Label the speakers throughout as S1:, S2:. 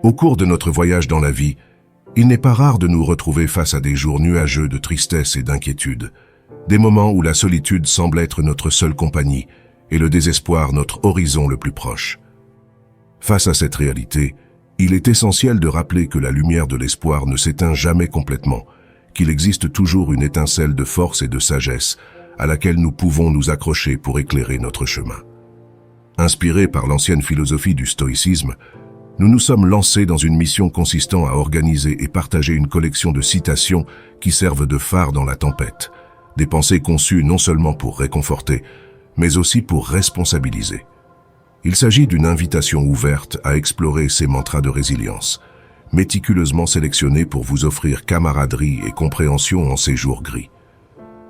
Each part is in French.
S1: Au cours de notre voyage dans la vie, il n'est pas rare de nous retrouver face à des jours nuageux de tristesse et d'inquiétude, des moments où la solitude semble être notre seule compagnie et le désespoir notre horizon le plus proche. Face à cette réalité, il est essentiel de rappeler que la lumière de l'espoir ne s'éteint jamais complètement, qu'il existe toujours une étincelle de force et de sagesse à laquelle nous pouvons nous accrocher pour éclairer notre chemin. Inspirés par l'ancienne philosophie du stoïcisme, nous nous sommes lancés dans une mission consistant à organiser et partager une collection de citations qui servent de phare dans la tempête, des pensées conçues non seulement pour réconforter, mais aussi pour responsabiliser. Il s'agit d'une invitation ouverte à explorer ces mantras de résilience, méticuleusement sélectionnés pour vous offrir camaraderie et compréhension en ces jours gris.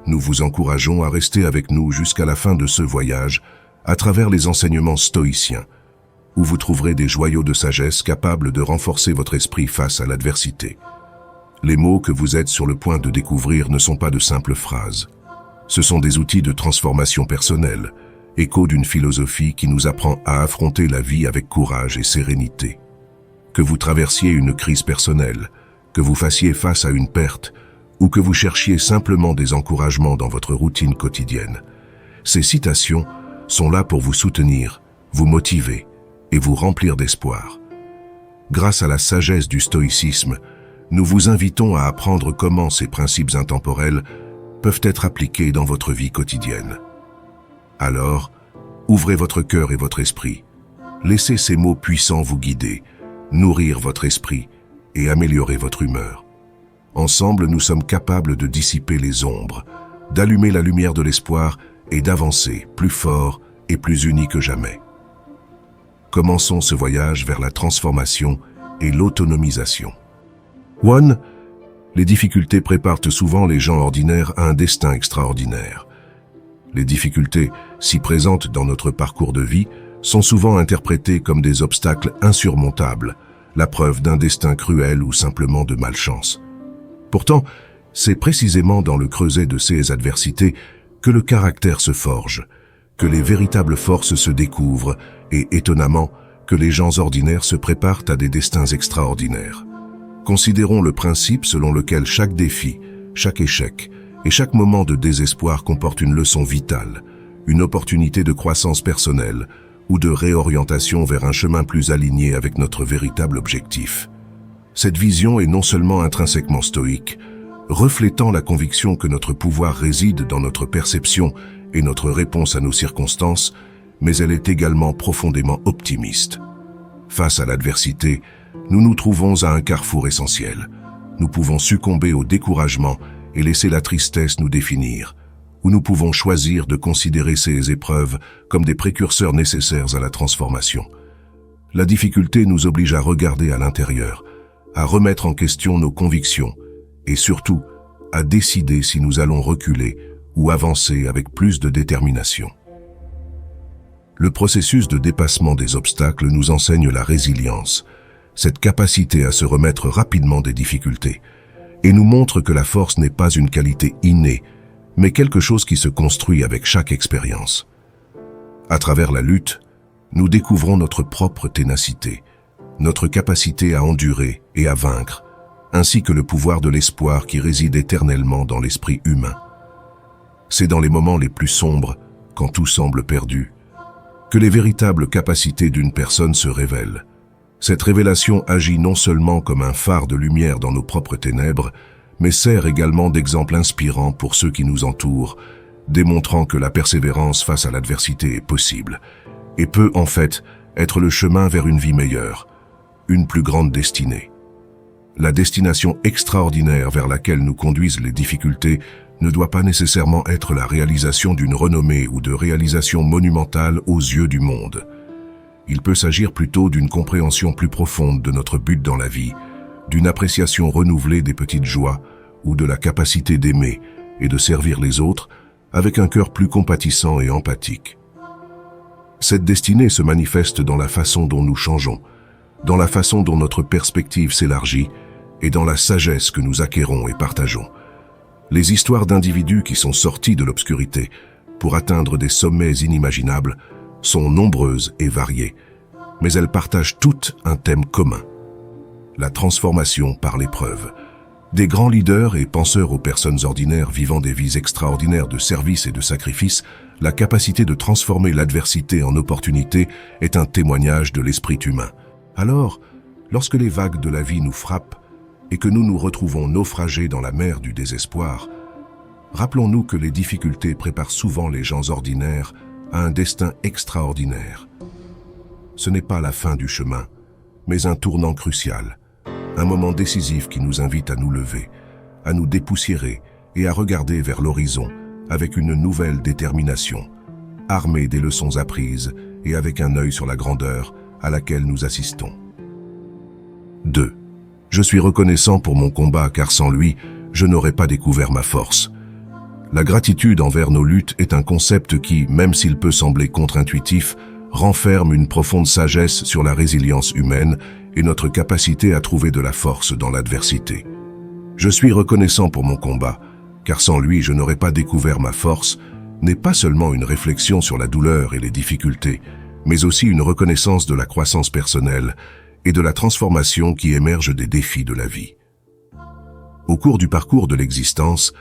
S1: Nous vous encourageons à rester avec nous jusqu'à la fin de ce voyage à travers les enseignements stoïciens, où vous trouverez des joyaux de sagesse capables de renforcer votre esprit face à l'adversité. Les mots que vous êtes sur le point de découvrir ne sont pas de simples phrases. Ce sont des outils de transformation personnelle, écho d'une philosophie qui nous apprend à affronter la vie avec courage et sérénité. Que vous traversiez une crise personnelle, que vous fassiez face à une perte, ou que vous cherchiez simplement des encouragements dans votre routine quotidienne, ces citations sont là pour vous soutenir, vous motiver et vous remplir d'espoir. Grâce à la sagesse du stoïcisme, nous vous invitons à apprendre comment ces principes intemporels peuvent être appliqués dans votre vie quotidienne. Alors, ouvrez votre cœur et votre esprit. Laissez ces mots puissants vous guider, nourrir votre esprit et améliorer votre humeur. Ensemble, nous sommes capables de dissiper les ombres, d'allumer la lumière de l'espoir et d'avancer plus fort et plus unis que jamais. Commençons ce voyage vers la transformation et l'autonomisation. 1. Les difficultés préparent souvent les gens ordinaires à un destin extraordinaire. Les difficultés, si présentes dans notre parcours de vie, sont souvent interprétées comme des obstacles insurmontables, la preuve d'un destin cruel ou simplement de malchance. Pourtant, c'est précisément dans le creuset de ces adversités que le caractère se forge, que les véritables forces se découvrent et, étonnamment, que les gens ordinaires se préparent à des destins extraordinaires. Considérons le principe selon lequel chaque défi, chaque échec et chaque moment de désespoir comporte une leçon vitale, une opportunité de croissance personnelle ou de réorientation vers un chemin plus aligné avec notre véritable objectif. Cette vision est non seulement intrinsèquement stoïque, reflétant la conviction que notre pouvoir réside dans notre perception et notre réponse à nos circonstances, mais elle est également profondément optimiste. Face à l'adversité, nous nous trouvons à un carrefour essentiel. Nous pouvons succomber au découragement et laisser la tristesse nous définir, ou nous pouvons choisir de considérer ces épreuves comme des précurseurs nécessaires à la transformation. La difficulté nous oblige à regarder à l'intérieur, à remettre en question nos convictions et surtout à décider si nous allons reculer ou avancer avec plus de détermination. Le processus de dépassement des obstacles nous enseigne la résilience, cette capacité à se remettre rapidement des difficultés, et nous montre que la force n'est pas une qualité innée, mais quelque chose qui se construit avec chaque expérience. À travers la lutte, nous découvrons notre propre ténacité, notre capacité à endurer et à vaincre, ainsi que le pouvoir de l'espoir qui réside éternellement dans l'esprit humain. C'est dans les moments les plus sombres, quand tout semble perdu, que les véritables capacités d'une personne se révèlent. Cette révélation agit non seulement comme un phare de lumière dans nos propres ténèbres, mais sert également d'exemple inspirant pour ceux qui nous entourent, démontrant que la persévérance face à l'adversité est possible, et peut en fait être le chemin vers une vie meilleure, une plus grande destinée. La destination extraordinaire vers laquelle nous conduisent les difficultés ne doit pas nécessairement être la réalisation d'une renommée ou de réalisation monumentale aux yeux du monde. Il peut s'agir plutôt d'une compréhension plus profonde de notre but dans la vie, d'une appréciation renouvelée des petites joies ou de la capacité d'aimer et de servir les autres avec un cœur plus compatissant et empathique. Cette destinée se manifeste dans la façon dont nous changeons, dans la façon dont notre perspective s'élargit et dans la sagesse que nous acquérons et partageons. Les histoires d'individus qui sont sortis de l'obscurité pour atteindre des sommets inimaginables sont nombreuses et variées, mais elles partagent toutes un thème commun, la transformation par l'épreuve. Des grands leaders et penseurs aux personnes ordinaires vivant des vies extraordinaires de service et de sacrifice, la capacité de transformer l'adversité en opportunité est un témoignage de l'esprit humain. Alors, lorsque les vagues de la vie nous frappent et que nous nous retrouvons naufragés dans la mer du désespoir, rappelons-nous que les difficultés préparent souvent les gens ordinaires à un destin extraordinaire. Ce n'est pas la fin du chemin, mais un tournant crucial, un moment décisif qui nous invite à nous lever, à nous dépoussiérer et à regarder vers l'horizon avec une nouvelle détermination, armés des leçons apprises et avec un œil sur la grandeur à laquelle nous assistons. 2. Je suis reconnaissant pour mon combat car sans lui, je n'aurais pas découvert ma force. La gratitude envers nos luttes est un concept qui, même s'il peut sembler contre-intuitif, renferme une profonde sagesse sur la résilience humaine et notre capacité à trouver de la force dans l'adversité. Je suis reconnaissant pour mon combat, car sans lui je n'aurais pas découvert ma force, n'est pas seulement une réflexion sur la douleur et les difficultés, mais aussi une reconnaissance de la croissance personnelle et de la transformation qui émerge des défis de la vie. Au cours du parcours de l'existence,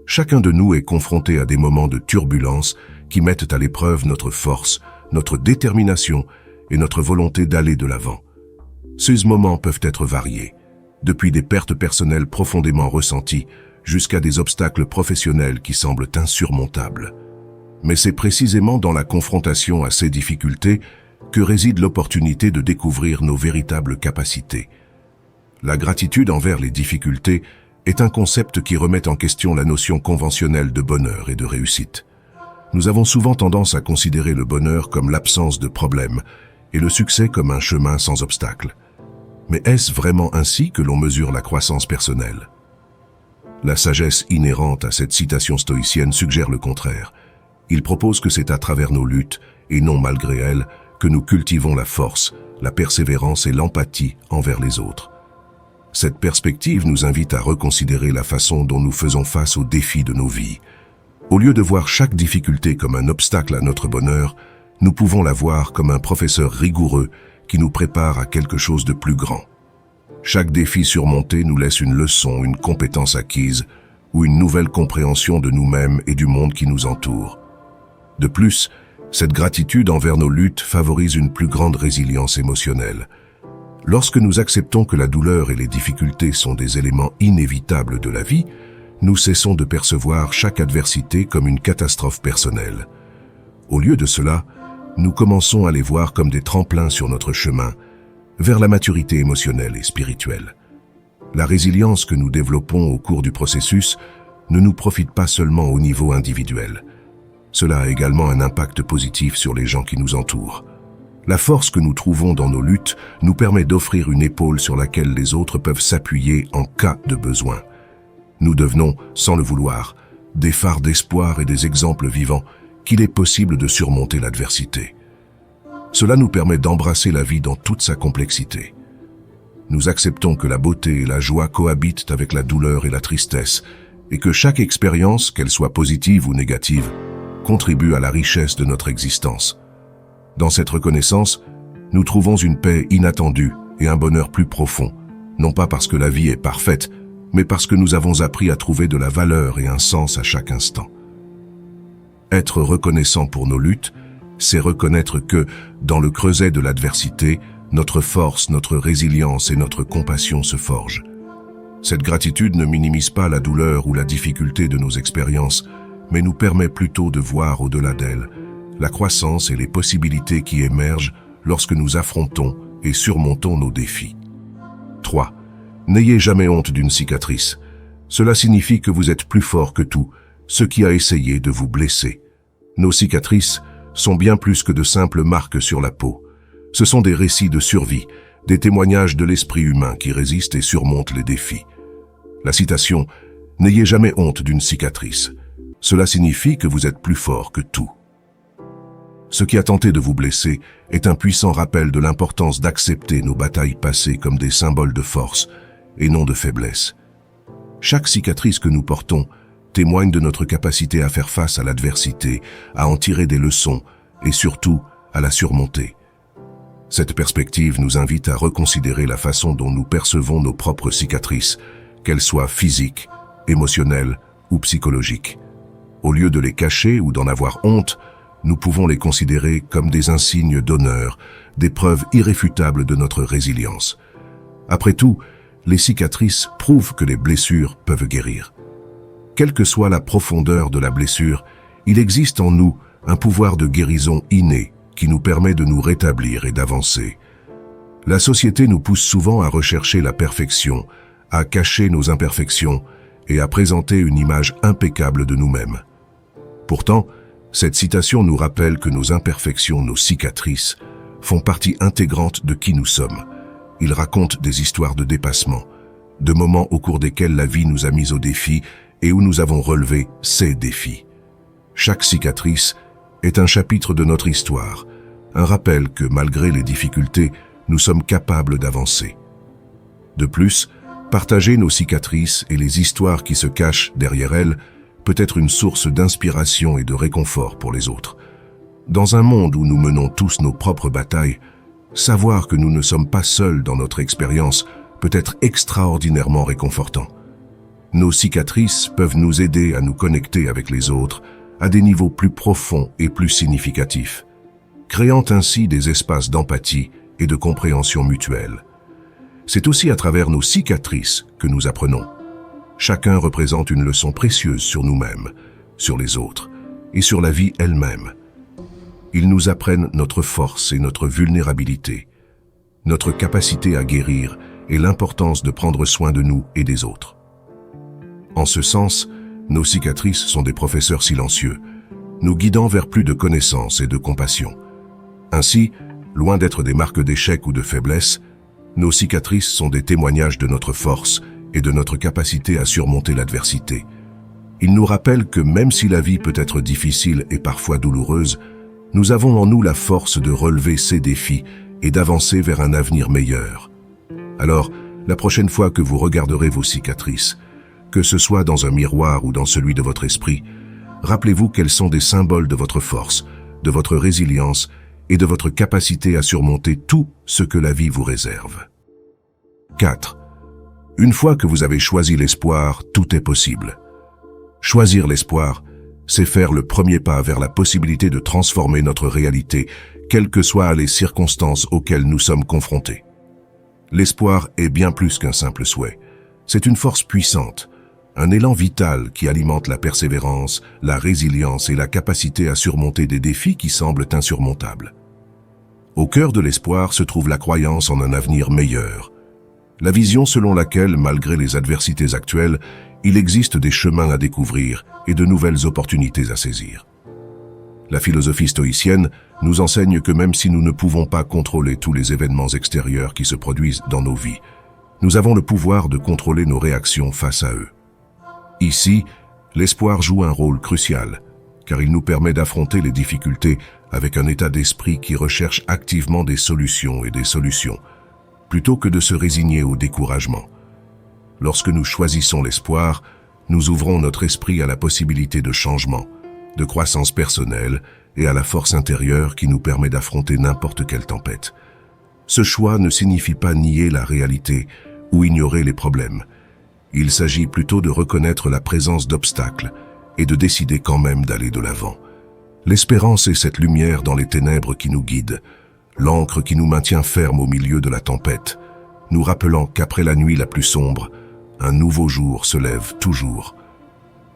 S1: chacun de nous est confronté à des moments de turbulence qui mettent à l'épreuve notre force, notre détermination et notre volonté d'aller de l'avant. Ces moments peuvent être variés, depuis des pertes personnelles profondément ressenties jusqu'à des obstacles professionnels qui semblent insurmontables. Mais c'est précisément dans la confrontation à ces difficultés que réside l'opportunité de découvrir nos véritables capacités. La gratitude envers les difficultés est un concept qui remet en question la notion conventionnelle de bonheur et de réussite. Nous avons souvent tendance à considérer le bonheur comme l'absence de problèmes et le succès comme un chemin sans obstacles. Mais est-ce vraiment ainsi que l'on mesure la croissance personnelle? La sagesse inhérente à cette citation stoïcienne suggère le contraire. Il propose que c'est à travers nos luttes, et non malgré elles, que nous cultivons la force, la persévérance et l'empathie envers les autres. Cette perspective nous invite à reconsidérer la façon dont nous faisons face aux défis de nos vies. Au lieu de voir chaque difficulté comme un obstacle à notre bonheur, nous pouvons la voir comme un professeur rigoureux qui nous prépare à quelque chose de plus grand. Chaque défi surmonté nous laisse une leçon, une compétence acquise ou une nouvelle compréhension de nous-mêmes et du monde qui nous entoure. De plus, cette gratitude envers nos luttes favorise une plus grande résilience émotionnelle. Lorsque nous acceptons que la douleur et les difficultés sont des éléments inévitables de la vie, nous cessons de percevoir chaque adversité comme une catastrophe personnelle. Au lieu de cela, nous commençons à les voir comme des tremplins sur notre chemin vers la maturité émotionnelle et spirituelle. La résilience que nous développons au cours du processus ne nous profite pas seulement au niveau individuel. Cela a également un impact positif sur les gens qui nous entourent. La force que nous trouvons dans nos luttes nous permet d'offrir une épaule sur laquelle les autres peuvent s'appuyer en cas de besoin. Nous devenons, sans le vouloir, des phares d'espoir et des exemples vivants qu'il est possible de surmonter l'adversité. Cela nous permet d'embrasser la vie dans toute sa complexité. Nous acceptons que la beauté et la joie cohabitent avec la douleur et la tristesse, et que chaque expérience, qu'elle soit positive ou négative, contribue à la richesse de notre existence. Dans cette reconnaissance, nous trouvons une paix inattendue et un bonheur plus profond, non pas parce que la vie est parfaite, mais parce que nous avons appris à trouver de la valeur et un sens à chaque instant. Être reconnaissant pour nos luttes, c'est reconnaître que, dans le creuset de l'adversité, notre force, notre résilience et notre compassion se forgent. Cette gratitude ne minimise pas la douleur ou la difficulté de nos expériences, mais nous permet plutôt de voir au-delà d'elles la croissance et les possibilités qui émergent lorsque nous affrontons et surmontons nos défis. 3. N'ayez jamais honte d'une cicatrice. Cela signifie que vous êtes plus fort que tout, ce qui a essayé de vous blesser. Nos cicatrices sont bien plus que de simples marques sur la peau. Ce sont des récits de survie, des témoignages de l'esprit humain qui résiste et surmonte les défis. La citation « N'ayez jamais honte d'une cicatrice ». Cela signifie que vous êtes plus fort que tout. Ce qui a tenté de vous blesser est un puissant rappel de l'importance d'accepter nos batailles passées comme des symboles de force et non de faiblesse. Chaque cicatrice que nous portons témoigne de notre capacité à faire face à l'adversité, à en tirer des leçons et surtout à la surmonter. Cette perspective nous invite à reconsidérer la façon dont nous percevons nos propres cicatrices, qu'elles soient physiques, émotionnelles ou psychologiques. Au lieu de les cacher ou d'en avoir honte, nous pouvons les considérer comme des insignes d'honneur, des preuves irréfutables de notre résilience. Après tout, les cicatrices prouvent que les blessures peuvent guérir. Quelle que soit la profondeur de la blessure, il existe en nous un pouvoir de guérison inné qui nous permet de nous rétablir et d'avancer. La société nous pousse souvent à rechercher la perfection, à cacher nos imperfections et à présenter une image impeccable de nous-mêmes. Pourtant, cette citation nous rappelle que nos imperfections, nos cicatrices, font partie intégrante de qui nous sommes. Ils racontent des histoires de dépassement, de moments au cours desquels la vie nous a mis au défi et où nous avons relevé ces défis. Chaque cicatrice est un chapitre de notre histoire, un rappel que malgré les difficultés, nous sommes capables d'avancer. De plus, partager nos cicatrices et les histoires qui se cachent derrière elles peut être une source d'inspiration et de réconfort pour les autres. Dans un monde où nous menons tous nos propres batailles, savoir que nous ne sommes pas seuls dans notre expérience peut être extraordinairement réconfortant. Nos cicatrices peuvent nous aider à nous connecter avec les autres à des niveaux plus profonds et plus significatifs, créant ainsi des espaces d'empathie et de compréhension mutuelle. C'est aussi à travers nos cicatrices que nous apprenons. Chacun représente une leçon précieuse sur nous-mêmes, sur les autres et sur la vie elle-même. Ils nous apprennent notre force et notre vulnérabilité, notre capacité à guérir et l'importance de prendre soin de nous et des autres. En ce sens, nos cicatrices sont des professeurs silencieux, nous guidant vers plus de connaissance et de compassion. Ainsi, loin d'être des marques d'échec ou de faiblesse, nos cicatrices sont des témoignages de notre force et de notre capacité à surmonter l'adversité. Ils nous rappellent que même si la vie peut être difficile et parfois douloureuse, nous avons en nous la force de relever ces défis et d'avancer vers un avenir meilleur. Alors, la prochaine fois que vous regarderez vos cicatrices, que ce soit dans un miroir ou dans celui de votre esprit, rappelez-vous qu'elles sont des symboles de votre force, de votre résilience et de votre capacité à surmonter tout ce que la vie vous réserve. 4. Une fois que vous avez choisi l'espoir, tout est possible. Choisir l'espoir, c'est faire le premier pas vers la possibilité de transformer notre réalité, quelles que soient les circonstances auxquelles nous sommes confrontés. L'espoir est bien plus qu'un simple souhait. C'est une force puissante, un élan vital qui alimente la persévérance, la résilience et la capacité à surmonter des défis qui semblent insurmontables. Au cœur de l'espoir se trouve la croyance en un avenir meilleur. La vision selon laquelle, malgré les adversités actuelles, il existe des chemins à découvrir et de nouvelles opportunités à saisir. La philosophie stoïcienne nous enseigne que même si nous ne pouvons pas contrôler tous les événements extérieurs qui se produisent dans nos vies, nous avons le pouvoir de contrôler nos réactions face à eux. Ici, l'espoir joue un rôle crucial, car il nous permet d'affronter les difficultés avec un état d'esprit qui recherche activement des solutions et des solutions, plutôt que de se résigner au découragement. Lorsque nous choisissons l'espoir, nous ouvrons notre esprit à la possibilité de changement, de croissance personnelle et à la force intérieure qui nous permet d'affronter n'importe quelle tempête. Ce choix ne signifie pas nier la réalité ou ignorer les problèmes. Il s'agit plutôt de reconnaître la présence d'obstacles et de décider quand même d'aller de l'avant. L'espérance est cette lumière dans les ténèbres qui nous guide, l'encre qui nous maintient fermes au milieu de la tempête, nous rappelant qu'après la nuit la plus sombre, un nouveau jour se lève toujours.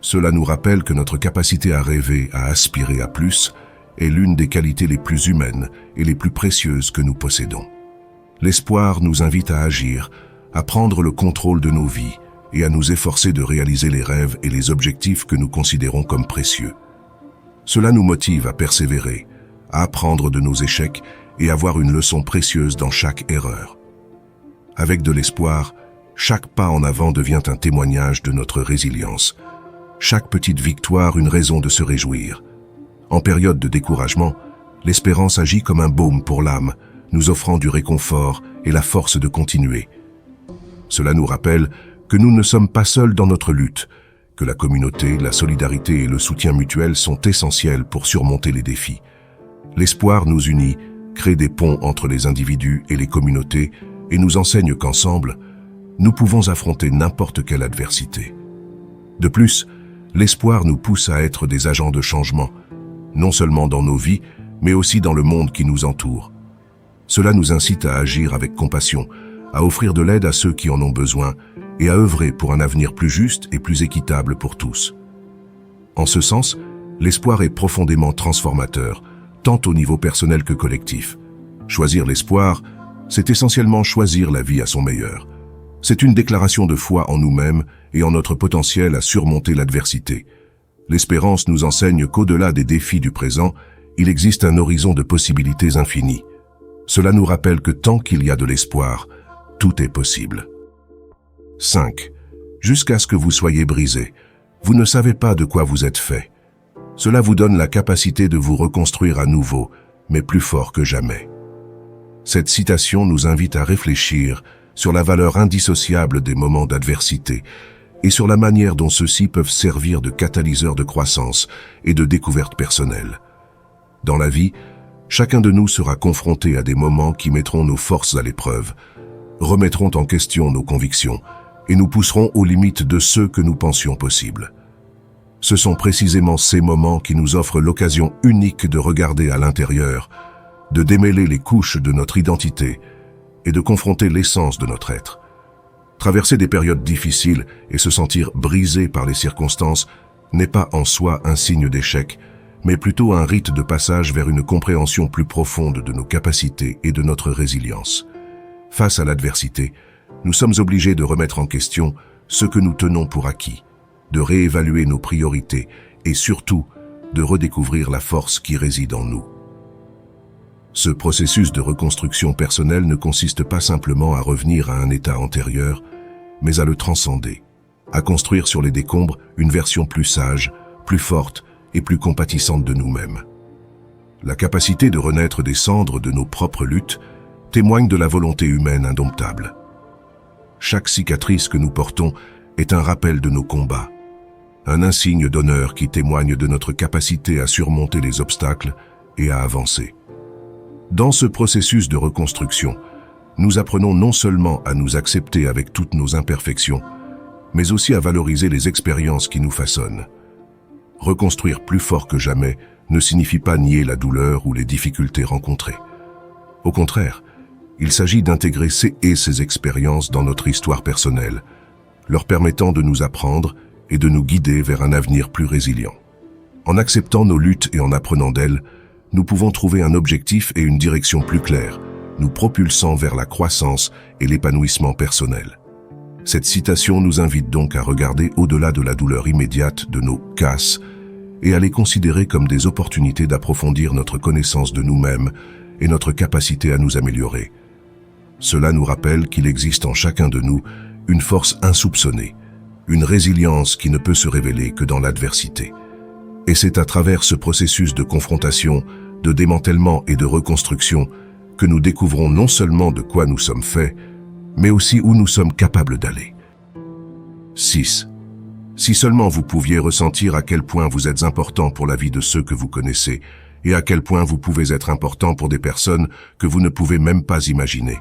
S1: Cela nous rappelle que notre capacité à rêver, à aspirer à plus, est l'une des qualités les plus humaines et les plus précieuses que nous possédons. L'espoir nous invite à agir, à prendre le contrôle de nos vies et à nous efforcer de réaliser les rêves et les objectifs que nous considérons comme précieux. Cela nous motive à persévérer, à apprendre de nos échecs et à voir une leçon précieuse dans chaque erreur. Avec de l'espoir, chaque pas en avant devient un témoignage de notre résilience. Chaque petite victoire une raison de se réjouir. En période de découragement, l'espérance agit comme un baume pour l'âme, nous offrant du réconfort et la force de continuer. Cela nous rappelle que nous ne sommes pas seuls dans notre lutte, que la communauté, la solidarité et le soutien mutuel sont essentiels pour surmonter les défis. L'espoir nous unit, crée des ponts entre les individus et les communautés et nous enseigne qu'ensemble, nous pouvons affronter n'importe quelle adversité. De plus, l'espoir nous pousse à être des agents de changement, non seulement dans nos vies, mais aussi dans le monde qui nous entoure. Cela nous incite à agir avec compassion, à offrir de l'aide à ceux qui en ont besoin et à œuvrer pour un avenir plus juste et plus équitable pour tous. En ce sens, l'espoir est profondément transformateur, tant au niveau personnel que collectif. Choisir l'espoir, c'est essentiellement choisir la vie à son meilleur. C'est une déclaration de foi en nous-mêmes et en notre potentiel à surmonter l'adversité. L'espérance nous enseigne qu'au-delà des défis du présent, il existe un horizon de possibilités infinies. Cela nous rappelle que tant qu'il y a de l'espoir, tout est possible. 5. Jusqu'à ce que vous soyez brisé, vous ne savez pas de quoi vous êtes fait. Cela vous donne la capacité de vous reconstruire à nouveau, mais plus fort que jamais. Cette citation nous invite à réfléchir sur la valeur indissociable des moments d'adversité et sur la manière dont ceux-ci peuvent servir de catalyseur de croissance et de découverte personnelle. Dans la vie, chacun de nous sera confronté à des moments qui mettront nos forces à l'épreuve, remettront en question nos convictions et nous pousseront aux limites de ce que nous pensions possible. Ce sont précisément ces moments qui nous offrent l'occasion unique de regarder à l'intérieur, de démêler les couches de notre identité et de confronter l'essence de notre être. Traverser des périodes difficiles et se sentir brisé par les circonstances n'est pas en soi un signe d'échec, mais plutôt un rite de passage vers une compréhension plus profonde de nos capacités et de notre résilience. Face à l'adversité, nous sommes obligés de remettre en question ce que nous tenons pour acquis, de réévaluer nos priorités et surtout de redécouvrir la force qui réside en nous. Ce processus de reconstruction personnelle ne consiste pas simplement à revenir à un état antérieur, mais à le transcender, à construire sur les décombres une version plus sage, plus forte et plus compatissante de nous-mêmes. La capacité de renaître des cendres de nos propres luttes témoigne de la volonté humaine indomptable. Chaque cicatrice que nous portons est un rappel de nos combats, un insigne d'honneur qui témoigne de notre capacité à surmonter les obstacles et à avancer. Dans ce processus de reconstruction, nous apprenons non seulement à nous accepter avec toutes nos imperfections, mais aussi à valoriser les expériences qui nous façonnent. Reconstruire plus fort que jamais ne signifie pas nier la douleur ou les difficultés rencontrées. Au contraire, il s'agit d'intégrer ces expériences dans notre histoire personnelle, leur permettant de nous apprendre et de nous guider vers un avenir plus résilient. En acceptant nos luttes et en apprenant d'elles, nous pouvons trouver un objectif et une direction plus clairs, nous propulsant vers la croissance et l'épanouissement personnel. Cette citation nous invite donc à regarder au-delà de la douleur immédiate de nos casses et à les considérer comme des opportunités d'approfondir notre connaissance de nous-mêmes et notre capacité à nous améliorer. Cela nous rappelle qu'il existe en chacun de nous une force insoupçonnée, une résilience qui ne peut se révéler que dans l'adversité. Et c'est à travers ce processus de confrontation, de démantèlement et de reconstruction que nous découvrons non seulement de quoi nous sommes faits, mais aussi où nous sommes capables d'aller. 6. Si seulement vous pouviez ressentir à quel point vous êtes important pour la vie de ceux que vous connaissez et à quel point vous pouvez être important pour des personnes que vous ne pouvez même pas imaginer.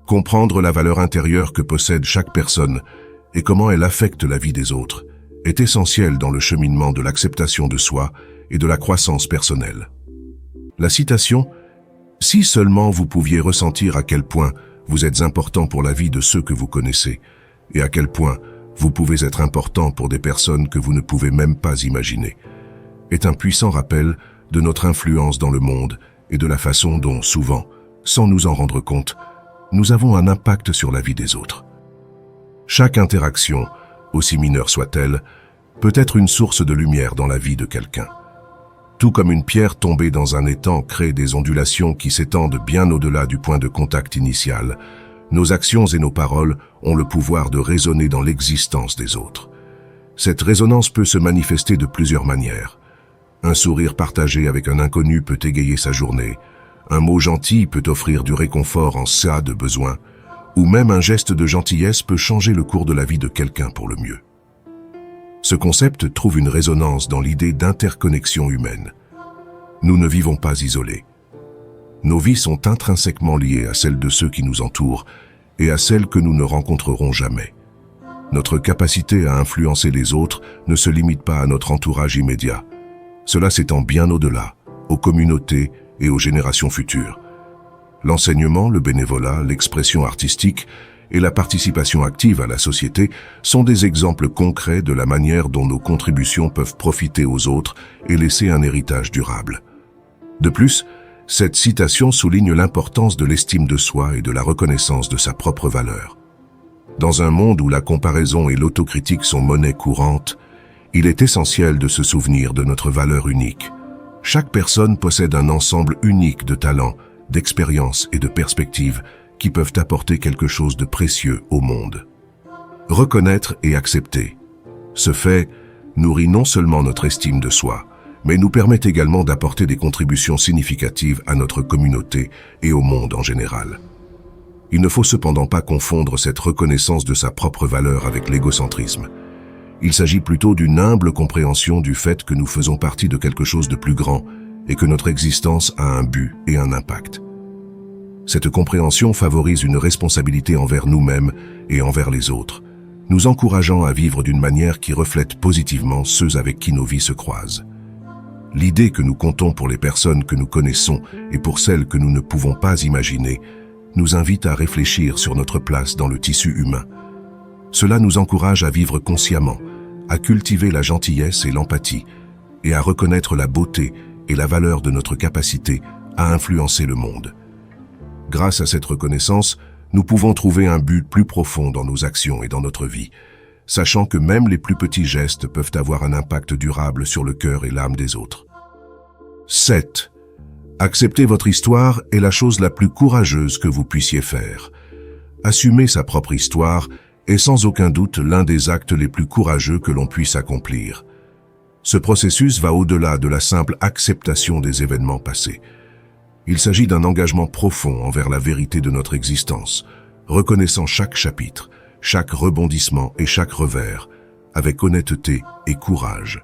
S1: Comprendre la valeur intérieure que possède chaque personne et comment elle affecte la vie des autres est essentiel dans le cheminement de l'acceptation de soi et de la croissance personnelle. La citation « Si seulement vous pouviez ressentir à quel point vous êtes important pour la vie de ceux que vous connaissez et à quel point vous pouvez être important pour des personnes que vous ne pouvez même pas imaginer » est un puissant rappel de notre influence dans le monde et de la façon dont, souvent, sans nous en rendre compte, nous avons un impact sur la vie des autres. Chaque interaction, aussi mineure soit-elle, peut être une source de lumière dans la vie de quelqu'un. Tout comme une pierre tombée dans un étang crée des ondulations qui s'étendent bien au-delà du point de contact initial, nos actions et nos paroles ont le pouvoir de résonner dans l'existence des autres. Cette résonance peut se manifester de plusieurs manières. Un sourire partagé avec un inconnu peut égayer sa journée, un mot gentil peut offrir du réconfort en cas de besoin, ou même un geste de gentillesse peut changer le cours de la vie de quelqu'un pour le mieux. Ce concept trouve une résonance dans l'idée d'interconnexion humaine. Nous ne vivons pas isolés. Nos vies sont intrinsèquement liées à celles de ceux qui nous entourent et à celles que nous ne rencontrerons jamais. Notre capacité à influencer les autres ne se limite pas à notre entourage immédiat. Cela s'étend bien au-delà, aux communautés et aux générations futures. L'enseignement, le bénévolat, l'expression artistique et la participation active à la société sont des exemples concrets de la manière dont nos contributions peuvent profiter aux autres et laisser un héritage durable. De plus, cette citation souligne l'importance de l'estime de soi et de la reconnaissance de sa propre valeur. Dans un monde où la comparaison et l'autocritique sont monnaie courante, il est essentiel de se souvenir de notre valeur unique. Chaque personne possède un ensemble unique de talents, d'expériences et de perspectives qui peuvent apporter quelque chose de précieux au monde. Reconnaître et accepter. Ce fait nourrit non seulement notre estime de soi, mais nous permet également d'apporter des contributions significatives à notre communauté et au monde en général. Il ne faut cependant pas confondre cette reconnaissance de sa propre valeur avec l'égocentrisme. Il s'agit plutôt d'une humble compréhension du fait que nous faisons partie de quelque chose de plus grand et que notre existence a un but et un impact. Cette compréhension favorise une responsabilité envers nous-mêmes et envers les autres, nous encourageant à vivre d'une manière qui reflète positivement ceux avec qui nos vies se croisent. L'idée que nous comptons pour les personnes que nous connaissons et pour celles que nous ne pouvons pas imaginer nous invite à réfléchir sur notre place dans le tissu humain. Cela nous encourage à vivre consciemment, à cultiver la gentillesse et l'empathie, et à reconnaître la beauté et la valeur de notre capacité à influencer le monde. Grâce à cette reconnaissance, nous pouvons trouver un but plus profond dans nos actions et dans notre vie, sachant que même les plus petits gestes peuvent avoir un impact durable sur le cœur et l'âme des autres. 7. Accepter votre histoire est la chose la plus courageuse que vous puissiez faire. Assumer sa propre histoire est sans aucun doute l'un des actes les plus courageux que l'on puisse accomplir. Ce processus va au-delà de la simple acceptation des événements passés. Il s'agit d'un engagement profond envers la vérité de notre existence, reconnaissant chaque chapitre, chaque rebondissement et chaque revers, avec honnêteté et courage.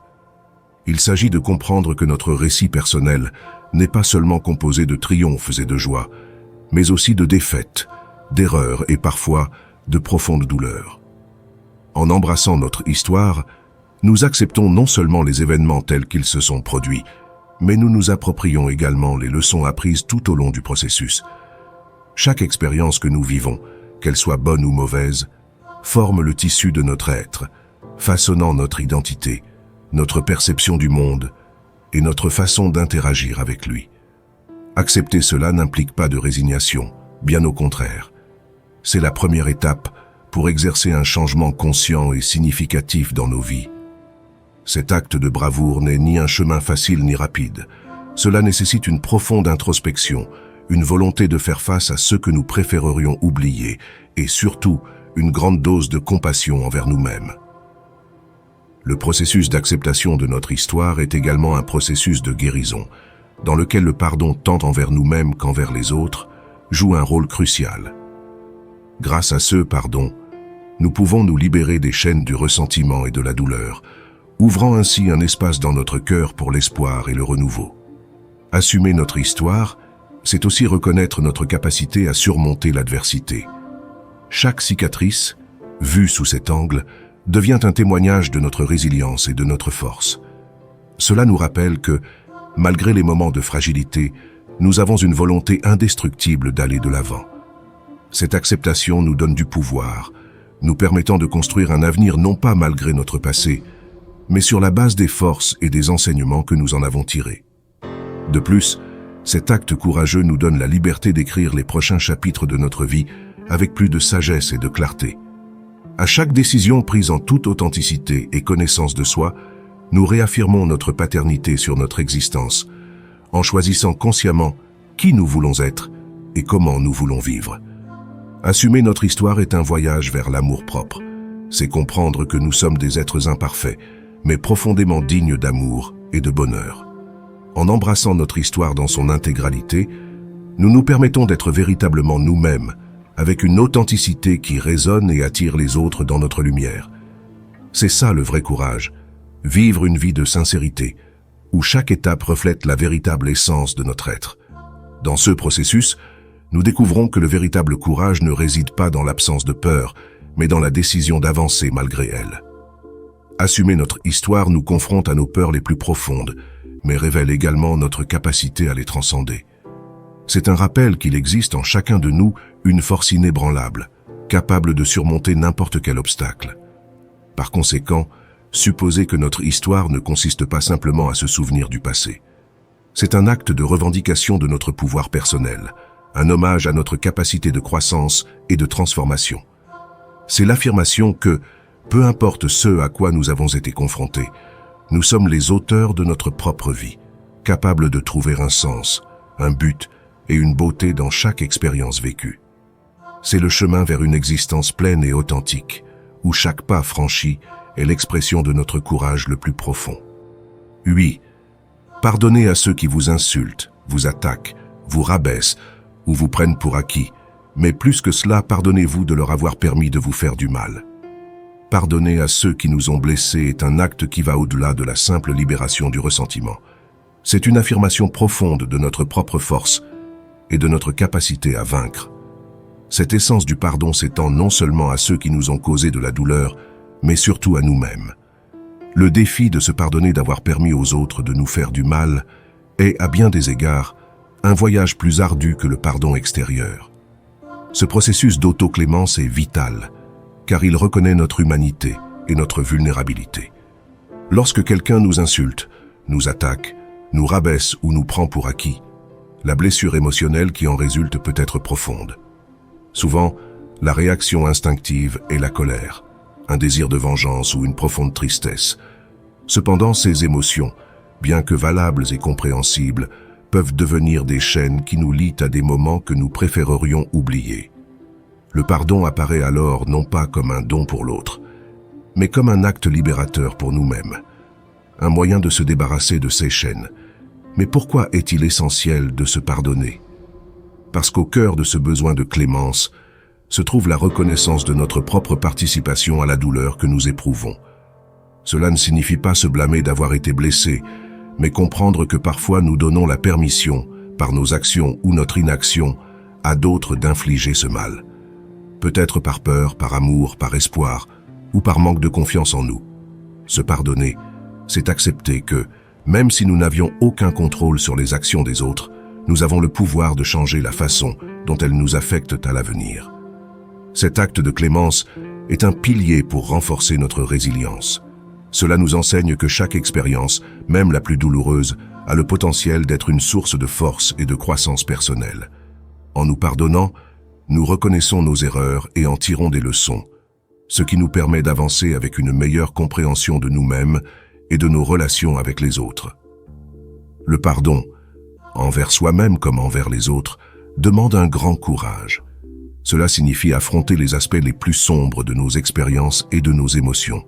S1: Il s'agit de comprendre que notre récit personnel n'est pas seulement composé de triomphes et de joies, mais aussi de défaites, d'erreurs et parfois de profondes douleurs. En embrassant notre histoire, nous acceptons non seulement les événements tels qu'ils se sont produits, mais nous nous approprions également les leçons apprises tout au long du processus. Chaque expérience que nous vivons, qu'elle soit bonne ou mauvaise, forme le tissu de notre être, façonnant notre identité, notre perception du monde et notre façon d'interagir avec lui. Accepter cela n'implique pas de résignation, bien au contraire. C'est la première étape pour exercer un changement conscient et significatif dans nos vies. Cet acte de bravoure n'est ni un chemin facile ni rapide. Cela nécessite une profonde introspection, une volonté de faire face à ceux que nous préférerions oublier et surtout une grande dose de compassion envers nous-mêmes. Le processus d'acceptation de notre histoire est également un processus de guérison, dans lequel le pardon tant envers nous-mêmes qu'envers les autres joue un rôle crucial. Grâce à ce pardon, nous pouvons nous libérer des chaînes du ressentiment et de la douleur, ouvrant ainsi un espace dans notre cœur pour l'espoir et le renouveau. Assumer notre histoire, c'est aussi reconnaître notre capacité à surmonter l'adversité. Chaque cicatrice, vue sous cet angle, devient un témoignage de notre résilience et de notre force. Cela nous rappelle que, malgré les moments de fragilité, nous avons une volonté indestructible d'aller de l'avant. Cette acceptation nous donne du pouvoir, nous permettant de construire un avenir non pas malgré notre passé, mais sur la base des forces et des enseignements que nous en avons tirés. De plus, cet acte courageux nous donne la liberté d'écrire les prochains chapitres de notre vie avec plus de sagesse et de clarté. À chaque décision prise en toute authenticité et connaissance de soi, nous réaffirmons notre paternité sur notre existence, en choisissant consciemment qui nous voulons être et comment nous voulons vivre. Assumer notre histoire est un voyage vers l'amour-propre. C'est comprendre que nous sommes des êtres imparfaits, mais profondément dignes d'amour et de bonheur. En embrassant notre histoire dans son intégralité, nous nous permettons d'être véritablement nous-mêmes, avec une authenticité qui résonne et attire les autres dans notre lumière. C'est ça le vrai courage, vivre une vie de sincérité, où chaque étape reflète la véritable essence de notre être. Dans ce processus, nous découvrons que le véritable courage ne réside pas dans l'absence de peur, mais dans la décision d'avancer malgré elle. Assumer notre histoire nous confronte à nos peurs les plus profondes, mais révèle également notre capacité à les transcender. C'est un rappel qu'il existe en chacun de nous une force inébranlable, capable de surmonter n'importe quel obstacle. Par conséquent, supposer que notre histoire ne consiste pas simplement à se souvenir du passé. C'est un acte de revendication de notre pouvoir personnel, un hommage à notre capacité de croissance et de transformation. C'est l'affirmation que, peu importe ce à quoi nous avons été confrontés, nous sommes les auteurs de notre propre vie, capables de trouver un sens, un but et une beauté dans chaque expérience vécue. C'est le chemin vers une existence pleine et authentique, où chaque pas franchi est l'expression de notre courage le plus profond. 8. Pardonnez à ceux qui vous insultent, vous attaquent, vous rabaissent ou vous prennent pour acquis, mais plus que cela, pardonnez-vous de leur avoir permis de vous faire du mal. Pardonner à ceux qui nous ont blessés est un acte qui va au-delà de la simple libération du ressentiment. C'est une affirmation profonde de notre propre force et de notre capacité à vaincre. Cette essence du pardon s'étend non seulement à ceux qui nous ont causé de la douleur, mais surtout à nous-mêmes. Le défi de se pardonner d'avoir permis aux autres de nous faire du mal est, à bien des égards, un voyage plus ardu que le pardon extérieur. Ce processus d'autoclémence est vital, car il reconnaît notre humanité et notre vulnérabilité. Lorsque quelqu'un nous insulte, nous attaque, nous rabaisse ou nous prend pour acquis, la blessure émotionnelle qui en résulte peut être profonde. Souvent, la réaction instinctive est la colère, un désir de vengeance ou une profonde tristesse. Cependant, ces émotions, bien que valables et compréhensibles, peuvent devenir des chaînes qui nous lient à des moments que nous préférerions oublier. Le pardon apparaît alors non pas comme un don pour l'autre, mais comme un acte libérateur pour nous-mêmes, un moyen de se débarrasser de ces chaînes. Mais pourquoi est-il essentiel de se pardonner? Parce qu'au cœur de ce besoin de clémence se trouve la reconnaissance de notre propre participation à la douleur que nous éprouvons. Cela ne signifie pas se blâmer d'avoir été blessé, mais comprendre que parfois nous donnons la permission, par nos actions ou notre inaction, à d'autres d'infliger ce mal. Peut-être par peur, par amour, par espoir, ou par manque de confiance en nous. Se pardonner, c'est accepter que, même si nous n'avions aucun contrôle sur les actions des autres, nous avons le pouvoir de changer la façon dont elles nous affectent à l'avenir. Cet acte de clémence est un pilier pour renforcer notre résilience. Cela nous enseigne que chaque expérience, même la plus douloureuse, a le potentiel d'être une source de force et de croissance personnelle. En nous pardonnant, nous reconnaissons nos erreurs et en tirons des leçons, ce qui nous permet d'avancer avec une meilleure compréhension de nous-mêmes et de nos relations avec les autres. Le pardon, envers soi-même comme envers les autres, demande un grand courage. Cela signifie affronter les aspects les plus sombres de nos expériences et de nos émotions.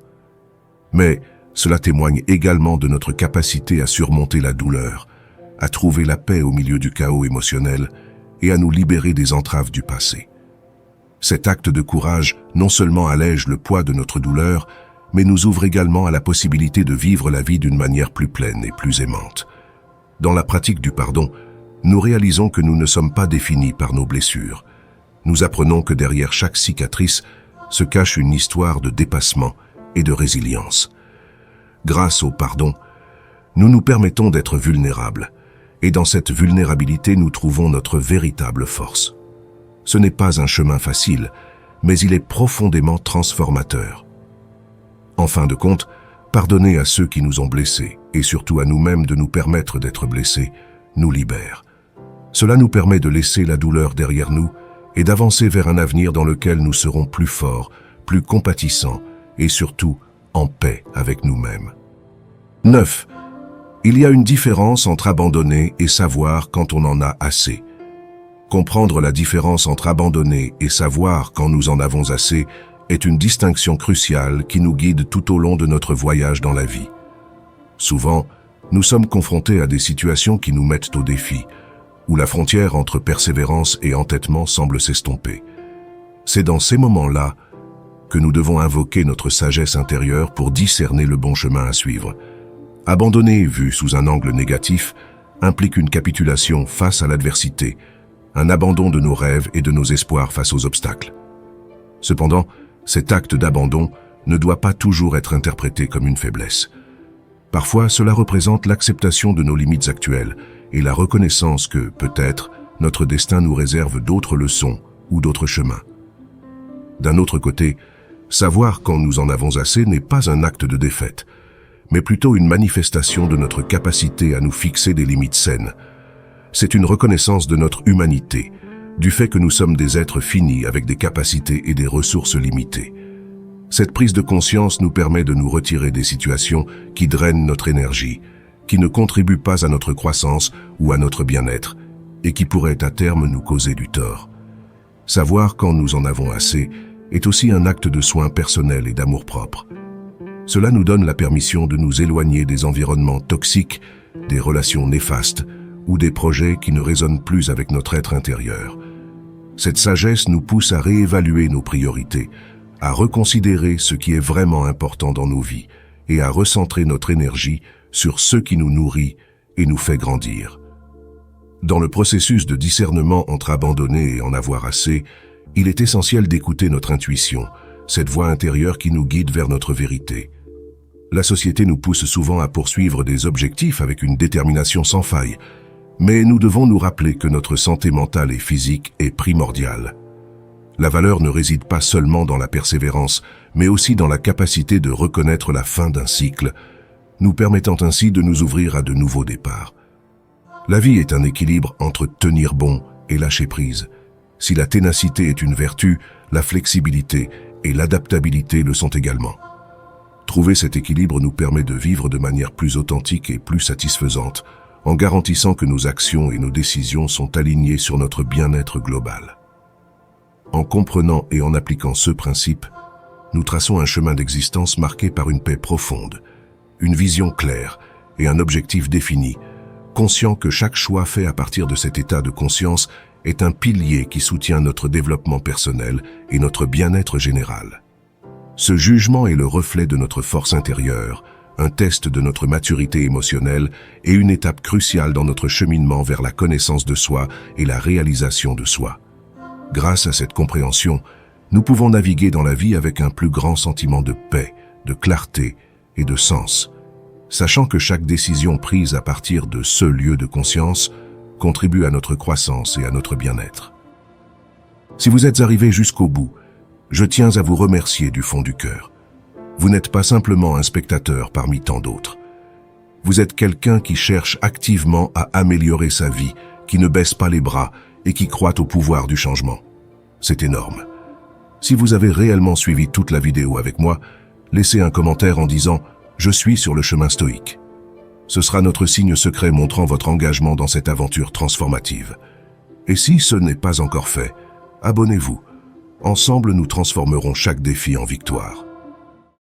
S1: Mais cela témoigne également de notre capacité à surmonter la douleur, à trouver la paix au milieu du chaos émotionnel et à nous libérer des entraves du passé. Cet acte de courage non seulement allège le poids de notre douleur, mais nous ouvre également à la possibilité de vivre la vie d'une manière plus pleine et plus aimante. Dans la pratique du pardon, nous réalisons que nous ne sommes pas définis par nos blessures. Nous apprenons que derrière chaque cicatrice se cache une histoire de dépassement et de résilience. Grâce au pardon, nous nous permettons d'être vulnérables, et dans cette vulnérabilité nous trouvons notre véritable force. Ce n'est pas un chemin facile, mais il est profondément transformateur. En fin de compte, pardonner à ceux qui nous ont blessés, et surtout à nous-mêmes de nous permettre d'être blessés, nous libère. Cela nous permet de laisser la douleur derrière nous et d'avancer vers un avenir dans lequel nous serons plus forts, plus compatissants et surtout en paix avec nous-mêmes. 9. Il y a une différence entre abandonner et savoir quand on en a assez. Comprendre la différence entre abandonner et savoir quand nous en avons assez est une distinction cruciale qui nous guide tout au long de notre voyage dans la vie. Souvent, nous sommes confrontés à des situations qui nous mettent au défi, où la frontière entre persévérance et entêtement semble s'estomper. C'est dans ces moments-là que nous devons invoquer notre sagesse intérieure pour discerner le bon chemin à suivre. Abandonner, vu sous un angle négatif, implique une capitulation face à l'adversité, un abandon de nos rêves et de nos espoirs face aux obstacles. Cependant, cet acte d'abandon ne doit pas toujours être interprété comme une faiblesse. Parfois, cela représente l'acceptation de nos limites actuelles et la reconnaissance que, peut-être, notre destin nous réserve d'autres leçons ou d'autres chemins. D'un autre côté, savoir quand nous en avons assez n'est pas un acte de défaite, mais plutôt une manifestation de notre capacité à nous fixer des limites saines. C'est une reconnaissance de notre humanité, du fait que nous sommes des êtres finis avec des capacités et des ressources limitées. Cette prise de conscience nous permet de nous retirer des situations qui drainent notre énergie, qui ne contribuent pas à notre croissance ou à notre bien-être, et qui pourraient à terme nous causer du tort. Savoir quand nous en avons assez est aussi un acte de soin personnel et d'amour-propre. Cela nous donne la permission de nous éloigner des environnements toxiques, des relations néfastes ou des projets qui ne résonnent plus avec notre être intérieur. Cette sagesse nous pousse à réévaluer nos priorités, à reconsidérer ce qui est vraiment important dans nos vies et à recentrer notre énergie sur ce qui nous nourrit et nous fait grandir. Dans le processus de discernement entre abandonner et en avoir assez, il est essentiel d'écouter notre intuition, cette voix intérieure qui nous guide vers notre vérité. La société nous pousse souvent à poursuivre des objectifs avec une détermination sans faille, mais nous devons nous rappeler que notre santé mentale et physique est primordiale. La valeur ne réside pas seulement dans la persévérance, mais aussi dans la capacité de reconnaître la fin d'un cycle, nous permettant ainsi de nous ouvrir à de nouveaux départs. La vie est un équilibre entre tenir bon et lâcher prise. Si la ténacité est une vertu, la flexibilité et l'adaptabilité le sont également. Trouver cet équilibre nous permet de vivre de manière plus authentique et plus satisfaisante, en garantissant que nos actions et nos décisions sont alignées sur notre bien-être global. En comprenant et en appliquant ce principe, nous traçons un chemin d'existence marqué par une paix profonde, une vision claire et un objectif défini, conscient que chaque choix fait à partir de cet état de conscience est un pilier qui soutient notre développement personnel et notre bien-être général. Ce jugement est le reflet de notre force intérieure, un test de notre maturité émotionnelle et une étape cruciale dans notre cheminement vers la connaissance de soi et la réalisation de soi. Grâce à cette compréhension, nous pouvons naviguer dans la vie avec un plus grand sentiment de paix, de clarté et de sens, sachant que chaque décision prise à partir de ce lieu de conscience contribue à notre croissance et à notre bien-être. Si vous êtes arrivé jusqu'au bout, je tiens à vous remercier du fond du cœur. Vous n'êtes pas simplement un spectateur parmi tant d'autres. Vous êtes quelqu'un qui cherche activement à améliorer sa vie, qui ne baisse pas les bras et qui croit au pouvoir du changement. C'est énorme. Si vous avez réellement suivi toute la vidéo avec moi, laissez un commentaire en disant « Je suis sur le chemin stoïque ». Ce sera notre signe secret montrant votre engagement dans cette aventure transformative. Et si ce n'est pas encore fait, abonnez-vous. Ensemble, nous transformerons chaque défi en victoire.